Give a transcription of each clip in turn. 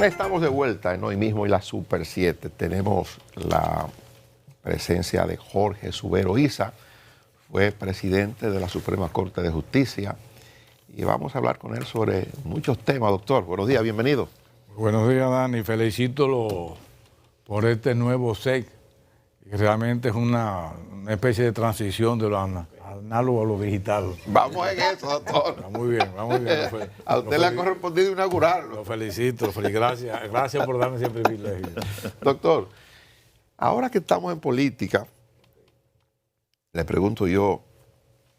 Estamos de vuelta en Hoy Mismo y la Super 7. Tenemos la presencia de Jorge Subero Isa, fue presidente de la Suprema Corte de Justicia, y vamos a hablar con él sobre muchos temas. Doctor, buenos días, bienvenido. Buenos días, Dani. Felicito por este nuevo SEC, que realmente es una especie de transición de lo análogo a lo digital. Vamos en eso, doctor. Está muy bien, vamos muy bien. A usted le ha correspondido inaugurarlo. Lo felicito, gracias por darme ese privilegio. Doctor, ahora que estamos en política, le pregunto yo,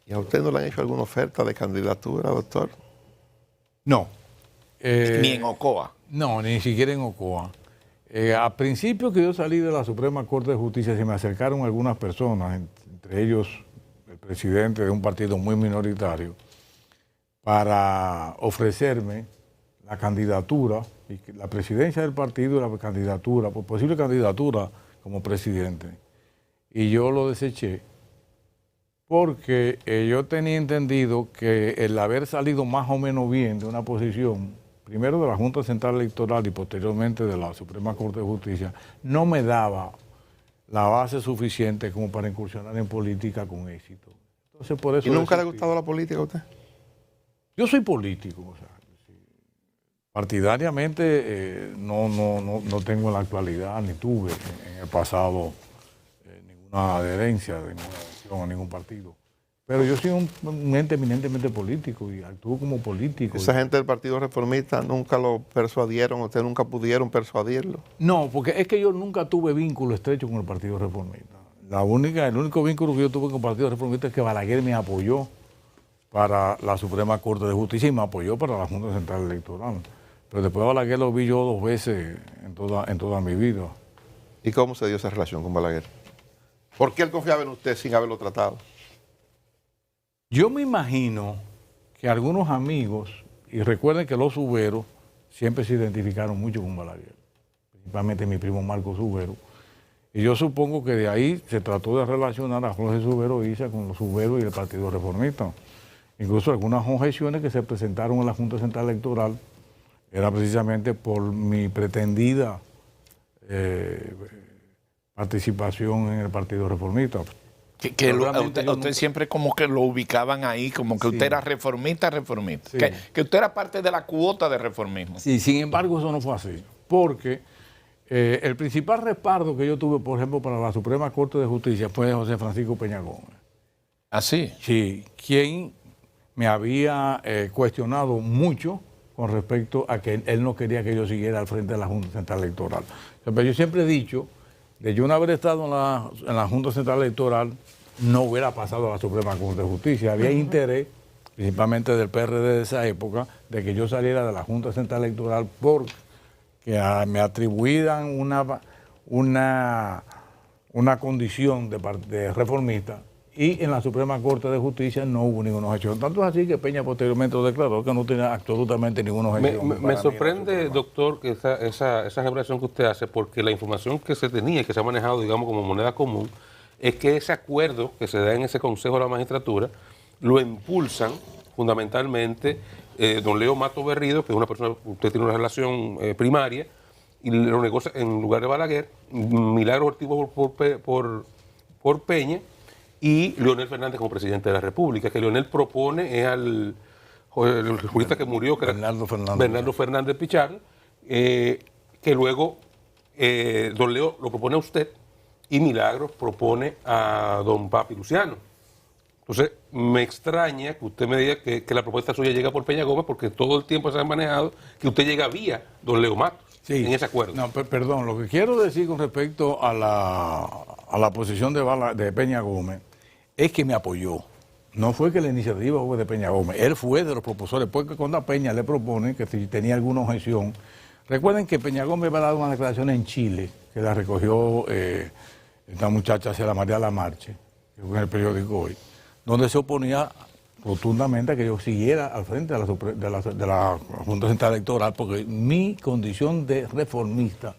¿y a usted no le han hecho alguna oferta de candidatura, doctor? No. Ni en Ocoa. No, ni siquiera en Ocoa. A principio que yo salí de la Suprema Corte de Justicia, se me acercaron algunas personas, entre ellos el presidente de un partido muy minoritario, para ofrecerme la candidatura, y la presidencia del partido y la candidatura, posible candidatura como presidente. Y yo lo deseché porque yo tenía entendido que el haber salido más o menos bien de una posición, primero de la Junta Central Electoral y posteriormente de la Suprema Corte de Justicia, no me daba la base suficiente como para incursionar en política con éxito. Entonces, por eso. ¿Y nunca le ha gustado la política a usted? Yo soy político, o sea, partidariamente no tengo en la actualidad, ni tuve en el pasado ninguna adherencia de ninguna elección a ningún partido. Pero yo soy un ente eminentemente político y actúo como político. ¿Esa gente del Partido Reformista nunca lo persuadieron, ustedes nunca pudieron persuadirlo? No, porque es que yo nunca tuve vínculo estrecho con el Partido Reformista. El único vínculo que yo tuve con el Partido Reformista es que Balaguer me apoyó para la Suprema Corte de Justicia y me apoyó para la Junta Central Electoral. Pero después Balaguer lo vi yo 2 veces en toda mi vida. ¿Y cómo se dio esa relación con Balaguer? ¿Por qué él confiaba en usted sin haberlo tratado? Yo me imagino que algunos amigos, y recuerden que los Suberos siempre se identificaron mucho con Balaguer, principalmente mi primo Marco Subero, y yo supongo que de ahí se trató de relacionar a Jorge Subero Isa con los Suberos y el Partido Reformista. Incluso algunas objeciones que se presentaron en la Junta Central Electoral era precisamente por mi pretendida participación en el Partido Reformista. Que usted siempre como que lo ubicaban ahí, como que sí. Usted era reformista. Sí. Que usted era parte de la cuota de reformismo. Sí, sin embargo eso no fue así, porque el principal respaldo que yo tuve, por ejemplo, para la Suprema Corte de Justicia fue José Francisco Peña Gómez. ¿Ah, sí? Sí, quien me había cuestionado mucho con respecto a que él no quería que yo siguiera al frente de la Junta Central Electoral. Pero yo siempre he dicho, de yo no haber estado en la Junta Central Electoral, no hubiera pasado a la Suprema Corte de Justicia. Había interés, principalmente del PRD de esa época, de que yo saliera de la Junta Central Electoral porque me atribuían una condición de reformista, y en la Suprema Corte de Justicia no hubo ninguna objeción. Tanto es así que Peña posteriormente lo declaró que no tenía absolutamente ninguna objeción. Me sorprende, doctor, que esa revelación que usted hace, porque la información que se tenía y que se ha manejado, digamos, como moneda común, es que ese acuerdo que se da en ese Consejo de la Magistratura lo impulsan fundamentalmente don Leo Mato Berrido, que es una persona, usted tiene una relación primaria, y lo negocia en lugar de Balaguer, Milagros Ortiz por Peña, y Leonel Fernández como presidente de la República. Que Leonel propone es el jurista que murió, que Bernardo Fernández Pichardo, que luego don Leo lo propone a usted y Milagros propone a don Papi Luciano. Entonces, me extraña que usted me diga que la propuesta suya llega por Peña Gómez, porque todo el tiempo se ha manejado que usted llega vía don Leo Matos, sí, en ese acuerdo. No, perdón, lo que quiero decir con respecto a la posición de Peña Gómez es que me apoyó. No fue que la iniciativa fue de Peña Gómez, él fue de los propulsores, porque cuando a Peña le propone que si tenía alguna objeción, recuerden que Peña Gómez va a dar una declaración en Chile, que la recogió esta muchacha Cela María Lamarche, que fue en el periódico Hoy, donde se oponía rotundamente a que yo siguiera al frente de la Junta Central Electoral, porque mi condición de reformista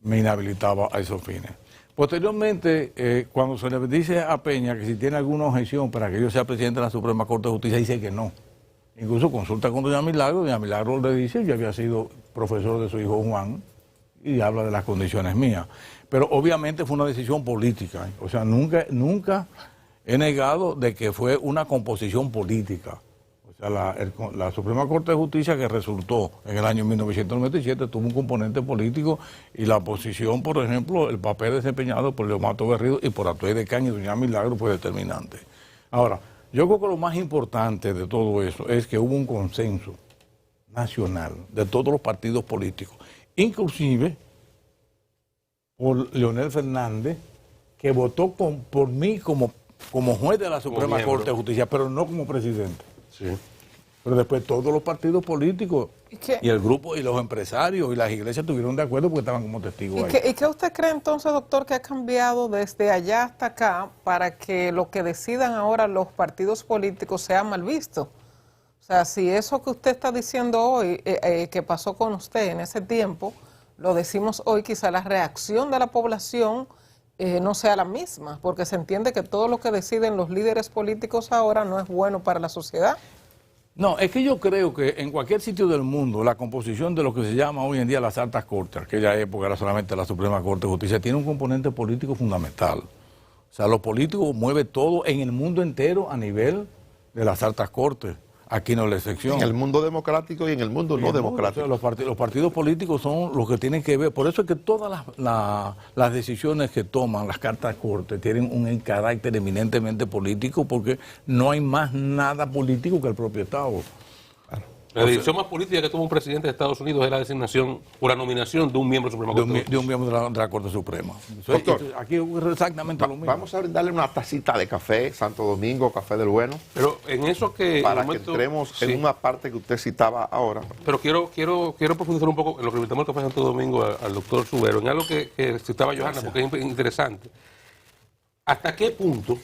me inhabilitaba a esos fines. Posteriormente, cuando se le dice a Peña que si tiene alguna objeción para que yo sea presidente de la Suprema Corte de Justicia, dice que no. Incluso consulta con doña Milagro le dice, yo había sido profesor de su hijo Juan, y habla de las condiciones mías. Pero obviamente fue una decisión política, o sea, nunca he negado de que fue una composición política. O sea, la Suprema Corte de Justicia, que resultó en el año 1997, tuvo un componente político, y la oposición, por ejemplo, el papel desempeñado por Leomato Berrido y por Atuey de Caña y doña Milagro fue determinante. Ahora, yo creo que lo más importante de todo eso es que hubo un consenso nacional de todos los partidos políticos, inclusive por Leonel Fernández, que votó por mí como juez de la Suprema Corte de Justicia, pero no como presidente. Sí. Pero después todos los partidos políticos y el grupo y los empresarios y las iglesias estuvieron de acuerdo porque estaban como testigos ahí. ¿Y qué usted cree entonces, doctor, que ha cambiado desde allá hasta acá para que lo que decidan ahora los partidos políticos sea mal visto? O sea, si eso que usted está diciendo hoy, que pasó con usted en ese tiempo, lo decimos hoy, quizá la reacción de la población no sea la misma, porque se entiende que todo lo que deciden los líderes políticos ahora no es bueno para la sociedad. No, es que yo creo que en cualquier sitio del mundo la composición de lo que se llama hoy en día las altas cortes, aquella época era solamente la Suprema Corte de Justicia, tiene un componente político fundamental. O sea, los políticos mueven todo en el mundo entero a nivel de las altas cortes. Aquí no es la excepción. En el mundo democrático y en el mundo no democrático. O sea, los partidos políticos son los que tienen que ver. Por eso es que todas las decisiones que toman las cartas cortes tienen un carácter eminentemente político, porque no hay más nada político que el propio Estado. La decisión más política que tuvo un presidente de Estados Unidos es la designación o la nominación de un miembro de la Suprema Corte. De un miembro de la Corte Suprema. Doctor, aquí ocurre exactamente lo mismo. Vamos a brindarle una tacita de café, Santo Domingo, café del bueno. Pero en eso que... Para que entremos en una parte que usted citaba ahora. Pero quiero profundizar un poco en lo que invitamos el café Santo Domingo al doctor Subero, en algo que citaba Johanna, porque es interesante. ¿Hasta qué punto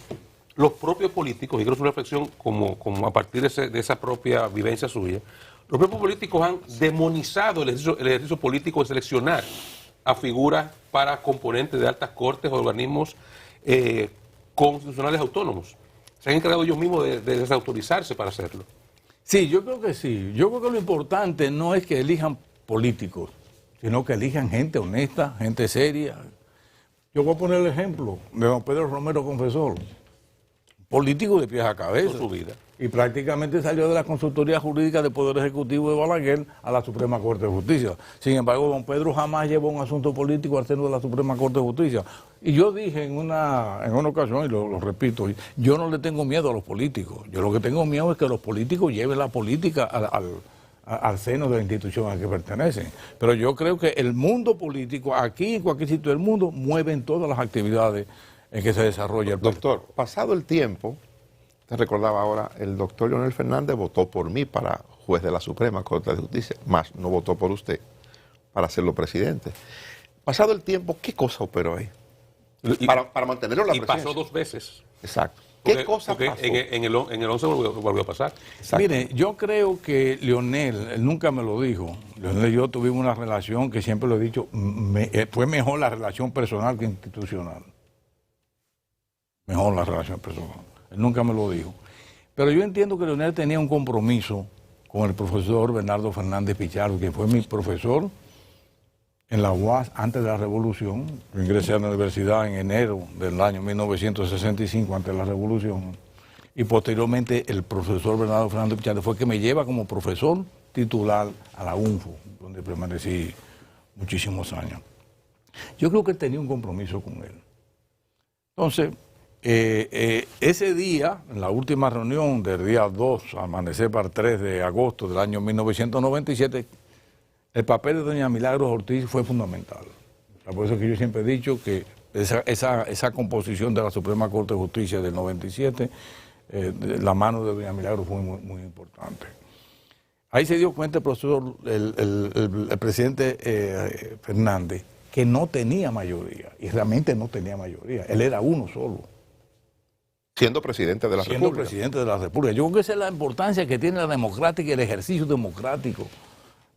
los propios políticos, y creo que es una reflexión como a partir de esa propia vivencia suya, los propios políticos han demonizado el ejercicio político de seleccionar a figuras para componentes de altas cortes o organismos constitucionales autónomos? Se han encargado ellos mismos de desautorizarse para hacerlo. Sí, yo creo que sí. Yo creo que lo importante no es que elijan políticos, sino que elijan gente honesta, gente seria. Yo voy a poner el ejemplo de don Pedro Romero Confesor, político de pies a cabeza. Toda su vida. Y prácticamente salió de la consultoría jurídica del Poder Ejecutivo de Balaguer a la Suprema Corte de Justicia. Sin embargo, don Pedro jamás llevó un asunto político al seno de la Suprema Corte de Justicia. Y yo dije en una ocasión, y lo repito, yo no le tengo miedo a los políticos. Yo lo que tengo miedo es que los políticos lleven la política al seno de la institución a la que pertenecen. Pero yo creo que el mundo político, aquí en cualquier sitio del mundo, mueven todas las actividades en que se desarrolla el país. Doctor, pasado el tiempo, te recordaba ahora, el doctor Leonel Fernández votó por mí para juez de la Suprema Corte de Justicia, más no votó por usted para hacerlo presidente. Pasado el tiempo, ¿qué cosa operó ahí? Para mantenerlo en la presidencia. Y pasó 2 veces. Exacto. ¿Qué cosa pasó? En el 11 volvió a pasar. Exacto. Mire, yo creo que Leonel, él nunca me lo dijo, Leonel y yo tuvimos una relación que siempre lo he dicho, fue mejor la relación personal que institucional. Mejor la relación personal. Él nunca me lo dijo. Pero yo entiendo que Leonel tenía un compromiso con el profesor Bernardo Fernández Pichardo, que fue mi profesor en la UAS antes de la Revolución. Yo ingresé a la universidad en enero del año 1965, antes de la Revolución. Y posteriormente el profesor Bernardo Fernández Pichardo fue el que me lleva como profesor titular a la UNFO, donde permanecí muchísimos años. Yo creo que él tenía un compromiso con él. Entonces, ese día, en la última reunión del día 2, amanecer para el 3 de agosto del año 1997, el papel de doña Milagros Ortiz fue fundamental. Por eso que yo siempre he dicho que esa composición de la Suprema Corte de Justicia del 97, la mano de doña Milagros fue muy, muy importante. Ahí se dio cuenta el profesor, el presidente Fernández, que no tenía mayoría, y realmente no tenía mayoría. Él era uno solo. Siendo presidente de la República. Siendo presidente de la República. Yo creo que esa es la importancia que tiene la democrática y el ejercicio democrático,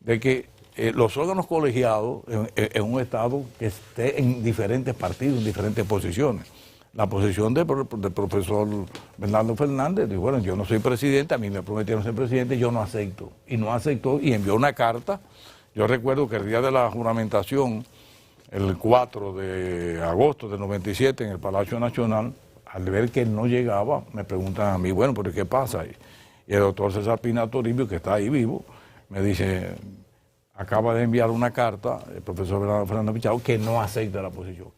de que los órganos colegiados en un Estado que esté en diferentes partidos, en diferentes posiciones. la posición del profesor Bernardo Fernández. Dijo, bueno, yo no soy presidente, a mí me prometieron ser presidente, yo no acepto. Y no aceptó y envió una carta. Yo recuerdo que el día de la juramentación, el 4 de agosto del 97 en el Palacio Nacional, al ver que él no llegaba, me preguntan a mí, bueno, pero ¿qué pasa? Y el doctor César Pina Toribio, que está ahí vivo, me dice, acaba de enviar una carta el profesor Bernardo Fernández Pichardo que no acepta la posición.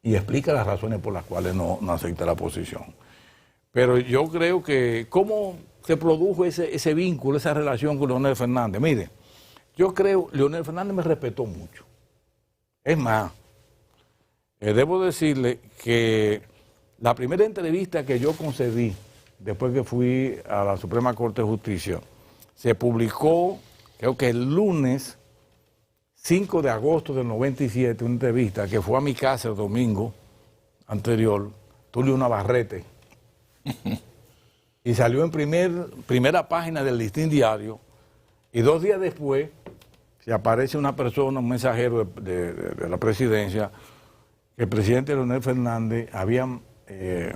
Y explica las razones por las cuales no acepta la posición. Pero yo creo que, ¿cómo se produjo ese vínculo, esa relación con Leonel Fernández? Mire, yo creo, Leonel Fernández me respetó mucho. Es más, debo decirle que la primera entrevista que yo concedí, después que fui a la Suprema Corte de Justicia, se publicó, creo que el lunes 5 de agosto del 97, una entrevista que fue a mi casa el domingo anterior, Tulio Navarrete, y salió en primera página del Listín Diario, y 2 días después se aparece una persona, un mensajero de la presidencia, que el presidente Leonel Fernández había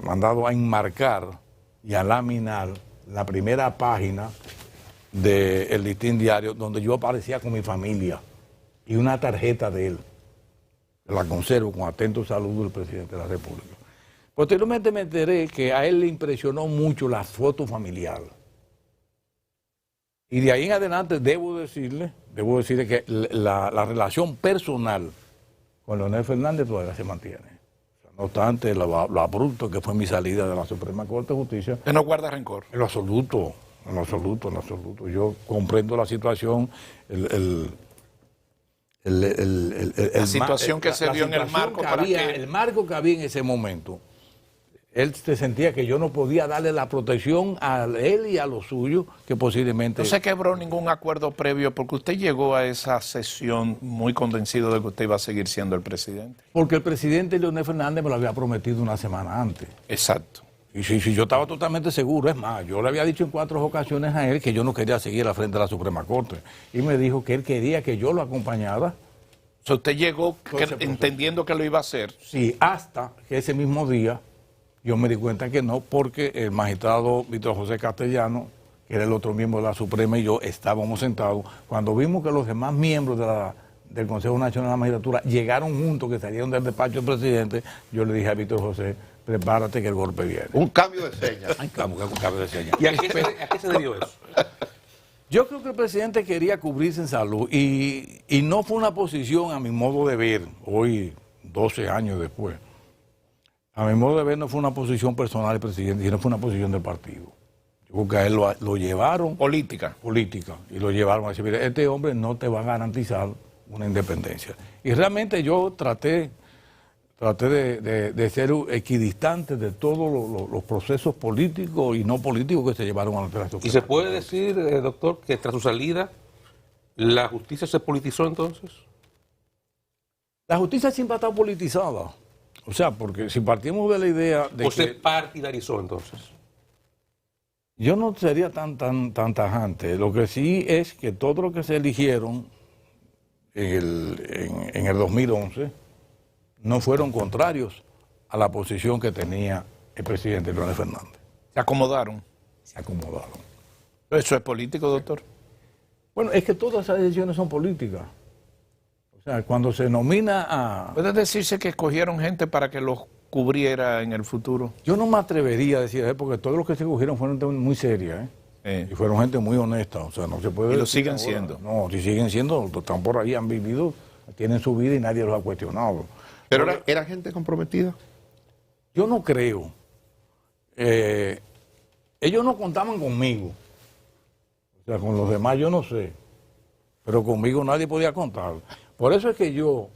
mandado a enmarcar y a laminar la primera página del Listín Diario, donde yo aparecía con mi familia y una tarjeta de él. La conservo con atento saludo del presidente de la República. Posteriormente me enteré que a él le impresionó mucho la foto familiar. Y de ahí en adelante debo decirle que la relación personal con Leonel Fernández todavía se mantiene. No obstante, lo abrupto que fue mi salida de la Suprema Corte de Justicia. ¿Usted no guarda rencor? En lo absoluto, en lo absoluto, en lo absoluto. Yo comprendo la situación, la situación que se dio en el marco para que... El marco que había en ese momento. Él se sentía que yo no podía darle la protección a él y a los suyos, que posiblemente... No se quebró ningún acuerdo previo, porque usted llegó a esa sesión muy convencido de que usted iba a seguir siendo el presidente. Porque el presidente Leonel Fernández me lo había prometido una semana antes. Exacto. Y sí, yo estaba totalmente seguro. Es más, yo le había dicho en 4 ocasiones a él que yo no quería seguir al frente de la Suprema Corte. Y me dijo que él quería que yo lo acompañara. O sea, usted llegó entendiendo que lo iba a hacer. Sí, hasta que ese mismo día yo me di cuenta que no, porque el magistrado Víctor José Castellano, que era el otro miembro de la Suprema, y yo estábamos sentados. Cuando vimos que los demás miembros del Consejo Nacional de la Magistratura llegaron juntos, que salieron del despacho del presidente, yo le dije a Víctor José, prepárate que el golpe viene. Un cambio de señas. Un cambio de señas. ¿Y a qué se debió eso? Yo creo que el presidente quería cubrirse en salud y no fue una posición, a mi modo de ver, hoy 12 años después, a mi modo de ver no fue una posición personal del presidente, sino fue una posición del partido. Yo creo que a él lo llevaron... Política. Y lo llevaron a decir, mira, este hombre no te va a garantizar una independencia. Y realmente yo traté de ser equidistante de todos los procesos políticos y no políticos que se llevaron a la Suprema. ¿Y se puede decir, doctor, que tras su salida la justicia se politizó entonces? La justicia siempre ha estado politizada. O sea, porque si partimos de la idea de ¿O se partidarizó entonces? Yo no sería tan tajante. Lo que sí es que todo lo que se eligieron en el 2011 no fueron contrarios a la posición que tenía el presidente Leonel Fernández. Se acomodaron. Se acomodaron. ¿Eso es político, doctor? Bueno, es que todas esas decisiones son políticas. O sea, cuando se nomina a... ¿Puede decirse que escogieron gente para que los cubriera en el futuro? Yo no me atrevería a decir eso, porque todos los que se escogieron fueron gente muy seria, y fueron gente muy honesta. O sea, no se puede... ¿Y lo siguen siendo? No, si siguen siendo, están por ahí, han vivido, tienen su vida y nadie los ha cuestionado. ¿Pero era gente comprometida? Yo no creo. Ellos no contaban conmigo. O sea, con los demás yo no sé. Pero conmigo nadie podía contar. Por eso es que yo,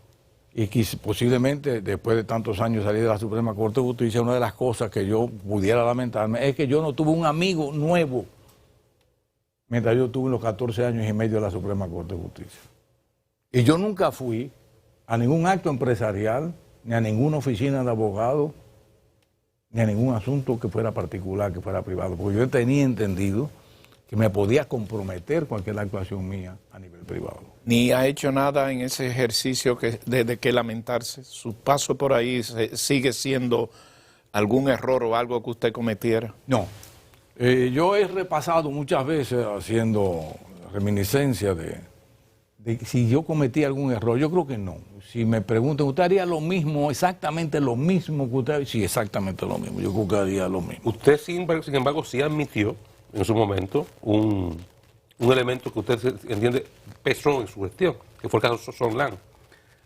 y posiblemente después de tantos años salir de la Suprema Corte de Justicia, una de las cosas que yo pudiera lamentarme es que yo no tuve un amigo nuevo mientras yo tuve los 14 años y medio de la Suprema Corte de Justicia. Y yo nunca fui a ningún acto empresarial, ni a ninguna oficina de abogado, ni a ningún asunto que fuera particular, que fuera privado, porque yo tenía entendido que me podía comprometer cualquier actuación mía a nivel privado. Ni ha hecho nada en ese ejercicio de que lamentarse. Su paso por ahí sigue siendo algún error o algo que usted cometiera? No. Yo he repasado muchas veces haciendo reminiscencia de si yo cometí algún error. Yo creo que no. Si me preguntan, ¿usted haría lo mismo, exactamente lo mismo que usted? Sí, exactamente lo mismo. Yo creo que haría lo mismo. Usted, sin embargo, sí admitió en su momento un elemento que usted entiende pesó en su gestión, que fue el caso de Son Lam.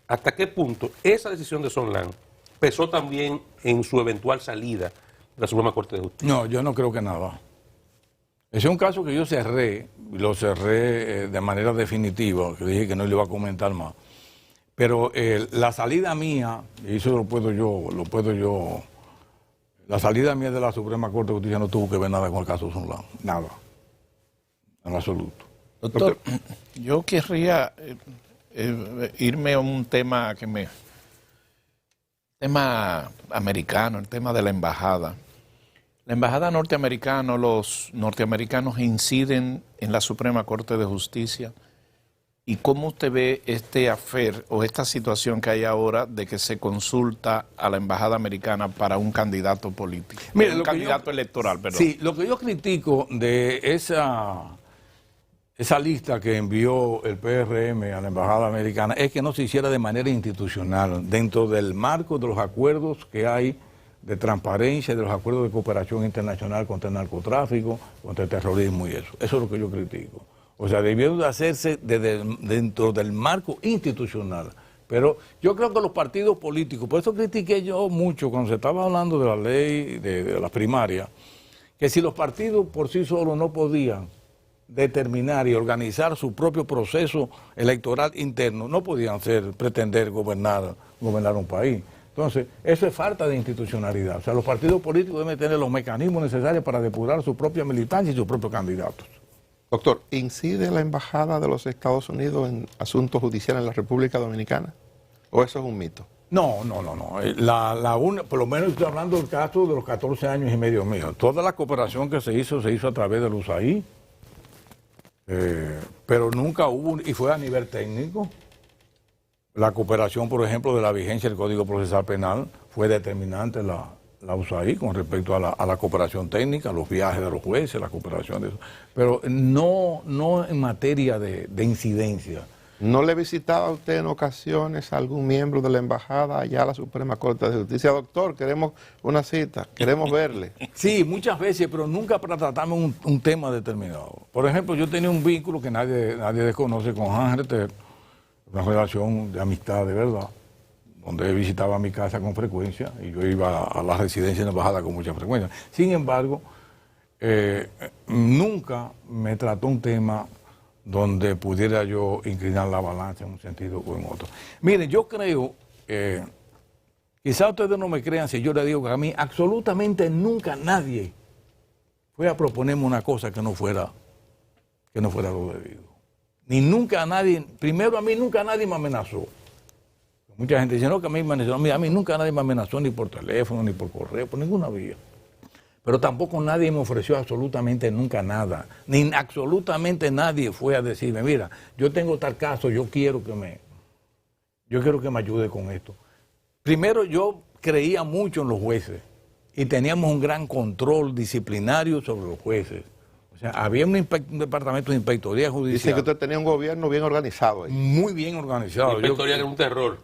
¿Hasta qué punto esa decisión de Son Lam pesó también en su eventual salida de la Suprema Corte de Justicia? No, yo no creo que nada. Ese es un caso que yo cerré, lo cerré de manera definitiva, que dije que no le iba a comentar más. Pero la salida mía, y eso lo puedo yo, la salida mía de la Suprema Corte de Justicia no tuvo que ver nada con el caso Son Lam, nada, en absoluto. Doctor, yo querría irme a un tema tema americano, el tema de la embajada. La embajada norteamericana, los norteamericanos inciden en la Suprema Corte de Justicia. ¿Y cómo usted ve este affair o esta situación que hay ahora de que se consulta a la embajada americana para un candidato político? Mire, un candidato electoral, perdón. Sí, lo que yo critico de esa lista que envió el PRM a la embajada americana es que no se hiciera de manera institucional, dentro del marco de los acuerdos que hay de transparencia, de los acuerdos de cooperación internacional contra el narcotráfico, contra el terrorismo y eso. Eso es lo que yo critico. O sea, debieron de hacerse dentro del marco institucional. Pero yo creo que los partidos políticos, por eso critiqué yo mucho cuando se estaba hablando de la ley de la primaria, que si los partidos por sí solos no podían determinar y organizar su propio proceso electoral interno, no podían pretender gobernar un país. Entonces, eso es falta de institucionalidad. O sea, los partidos políticos deben tener los mecanismos necesarios para depurar su propia militancia y sus propios candidatos. Doctor, ¿incide la Embajada de los Estados Unidos en asuntos judiciales en la República Dominicana? ¿O eso es un mito? No. Por lo menos estoy hablando del caso de los 14 años y medio mío. Toda la cooperación que se hizo a través del USAID, pero nunca hubo, y fue a nivel técnico. La cooperación, por ejemplo, de la vigencia del Código Procesal Penal fue determinante la USAID con respecto a la cooperación técnica, los viajes de los jueces, la cooperación de eso. Pero no en materia de incidencia. ¿No le visitaba a usted en ocasiones a algún miembro de la embajada allá a la Suprema Corte de Justicia? Doctor, queremos una cita, queremos verle. Sí, muchas veces, pero nunca para tratarme un tema determinado. Por ejemplo, yo tenía un vínculo que nadie desconoce con Ángel Reter, una relación de amistad de verdad, donde él visitaba mi casa con frecuencia y yo iba a la residencia en la embajada con mucha frecuencia. Sin embargo, nunca me trató un tema donde pudiera yo inclinar la balanza en un sentido o en otro. Miren, yo creo, quizá ustedes no me crean si yo les digo que a mí absolutamente nunca nadie fue a proponerme una cosa que no fuera lo debido. Ni nunca nadie, primero a mí nunca nadie me amenazó. Mucha gente dice, no, que a mí me amenazó. A mí nunca nadie me amenazó ni por teléfono, ni por correo, por ninguna vía. Pero tampoco nadie me ofreció absolutamente nunca nada. Ni absolutamente nadie fue a decirme, mira, yo tengo tal caso, yo quiero que me ayude con esto. Primero, yo creía mucho en los jueces y teníamos un gran control disciplinario sobre los jueces. O sea, había un departamento de inspectoría judicial. Dice que usted tenía un gobierno bien organizado ahí. Muy bien organizado. La inspectoría era un terror.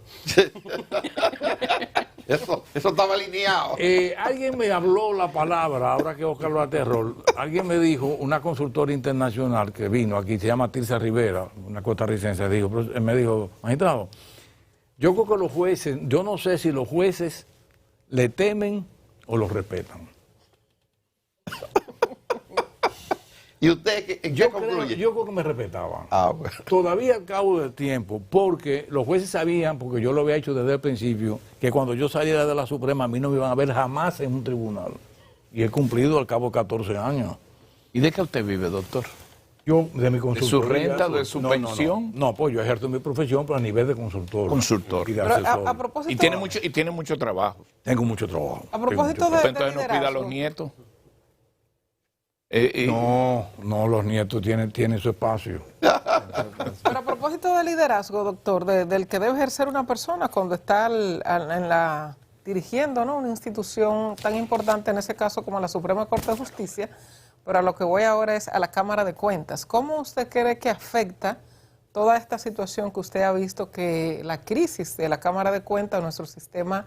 Eso estaba alineado. Alguien me habló la palabra, ahora que Oscar habla de terror, alguien me dijo, una consultora internacional que vino aquí, se llama Tirsa Rivera, una costarricense, me dijo, magistrado, yo creo que los jueces, yo no sé si los jueces le temen o los respetan. ¿Y usted qué concluye? Yo creo que me respetaban. Bueno. Todavía al cabo del tiempo, porque los jueces sabían, porque yo lo había hecho desde el principio, que cuando yo saliera de la Suprema a mí no me iban a ver jamás en un tribunal. Y he cumplido al cabo de 14 años. ¿Y de qué usted vive, doctor? Yo, de mi consultoría. ¿De su renta, de su pensión? No, pues yo ejerzo mi profesión, pero a nivel de consultor. Consultor. Y de Pero asesor. a propósito, Y tiene mucho trabajo. Tengo mucho trabajo. a propósito de Entonces no cuida a liderazgo. los nietos. No, los nietos tienen su espacio. Pero a propósito de liderazgo, doctor, del que debe ejercer una persona cuando está en la dirigiendo, ¿no?, una institución tan importante en ese caso como la Suprema Corte de Justicia, pero a lo que voy ahora es a la Cámara de Cuentas. ¿Cómo usted cree que afecta toda esta situación que usted ha visto, que la crisis de la Cámara de Cuentas, nuestro sistema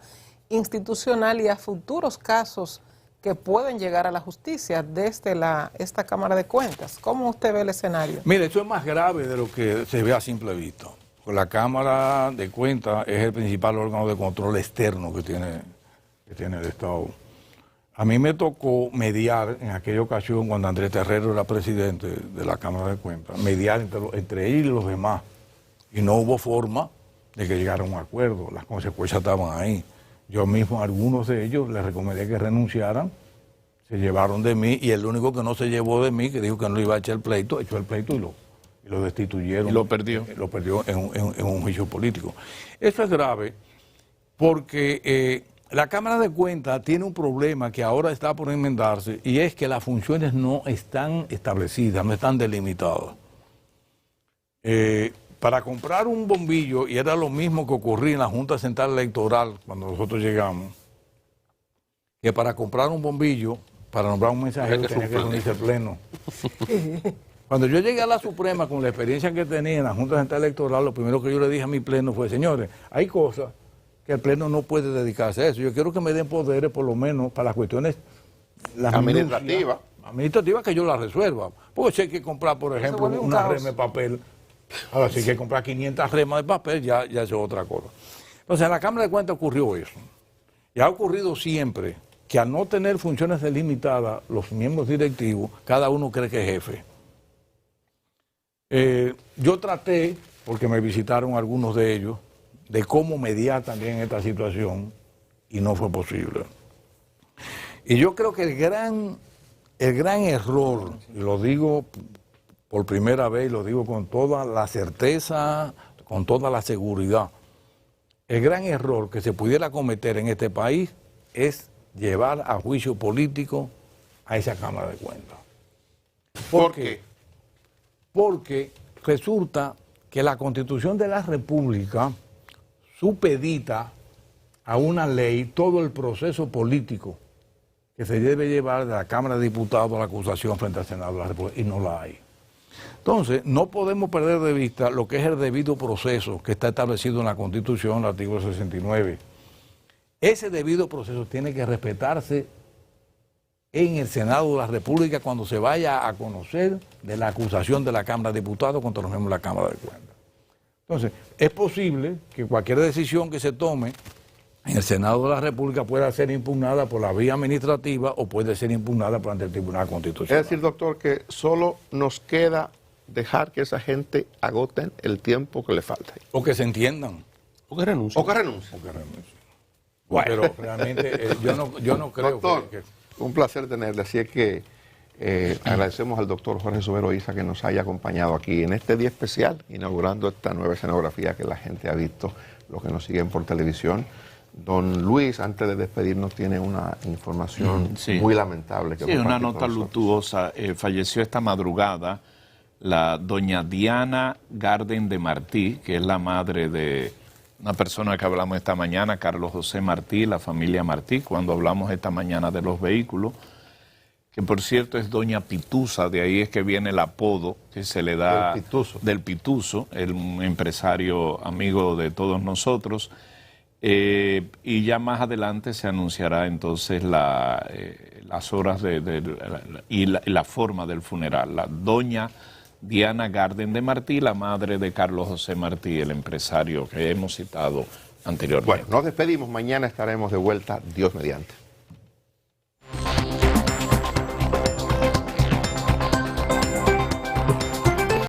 institucional y a futuros casos que pueden llegar a la justicia desde esta Cámara de Cuentas? ¿Cómo usted ve el escenario? Mire, eso es más grave de lo que se ve a simple vista. La Cámara de Cuentas es el principal órgano de control externo que tiene el Estado. A mí me tocó mediar en aquella ocasión cuando Andrés Terrero era presidente de la Cámara de Cuentas, mediar entre él y los demás. Y no hubo forma de que llegara a un acuerdo. Las consecuencias estaban ahí. Yo mismo a algunos de ellos les recomendé que renunciaran, se llevaron de mí, y el único que no se llevó de mí, que dijo que no iba a echar el pleito, echó el pleito y lo destituyeron. Y lo perdió. Lo perdió en un juicio político. Eso es grave porque la Cámara de Cuentas tiene un problema que ahora está por enmendarse, y es que las funciones no están establecidas, no están delimitadas. Para comprar un bombillo, y era lo mismo que ocurría en la Junta Central Electoral cuando nosotros llegamos, que para comprar un bombillo, para nombrar un mensajero, tenía que reunirse el pleno. Cuando yo llegué a la Suprema, con la experiencia que tenía en la Junta Central Electoral, lo primero que yo le dije a mi pleno fue: señores, hay cosas que el pleno no puede dedicarse a eso. Yo quiero que me den poderes, por lo menos, para las cuestiones administrativas, que yo las resuelva. Porque si hay que comprar, por ejemplo, una rema de papel, ahora si hay que comprar 500 remas de papel, ya es otra cosa. Entonces, en la Cámara de Cuentas ocurrió eso. Y ha ocurrido siempre que al no tener funciones delimitadas, los miembros directivos, cada uno cree que es jefe. Yo traté, porque me visitaron algunos de ellos, de cómo mediar también esta situación, y no fue posible. Y yo creo que el gran error, y lo digo por primera vez, y lo digo con toda la certeza, con toda la seguridad, el gran error que se pudiera cometer en este país es llevar a juicio político a esa Cámara de Cuentas. ¿Por qué? Porque resulta que la Constitución de la República supedita a una ley todo el proceso político que se debe llevar de la Cámara de Diputados a la acusación frente al Senado de la República, y no la hay. Entonces, no podemos perder de vista lo que es el debido proceso que está establecido en la Constitución, el artículo 69. Ese debido proceso tiene que respetarse en el Senado de la República cuando se vaya a conocer de la acusación de la Cámara de Diputados contra los miembros de la Cámara de Cuentas. Entonces, es posible que cualquier decisión que se tome en el Senado de la República pueda ser impugnada por la vía administrativa o puede ser impugnada por ante el Tribunal Constitucional. Es decir, doctor, que solo nos queda dejar que esa gente agoten el tiempo que le falta. O que se entiendan. O que renuncien. O que renuncien. Bueno. Pero realmente yo no creo doctor, que... Un placer tenerle. Así es que agradecemos al doctor Jorge Subero Isa que nos haya acompañado aquí en este día especial, inaugurando esta nueva escenografía que la gente ha visto, los que nos siguen por televisión. Don Luis, antes de despedirnos, tiene una información muy lamentable. Sí, una nota luctuosa. Falleció esta madrugada la doña Diana Garden de Martí, que es la madre de una persona que hablamos esta mañana, Carlos José Martí, la familia Martí, cuando hablamos esta mañana de los vehículos, que por cierto es doña Pitusa, de ahí es que viene el apodo que se le da del Pituso, un empresario amigo de todos nosotros. Y ya más adelante se anunciará entonces las horas y la forma del funeral. La doña Diana Garden de Martí, la madre de Carlos José Martí, el empresario que hemos citado anteriormente. Bueno, nos despedimos. Mañana estaremos de vuelta, Dios mediante.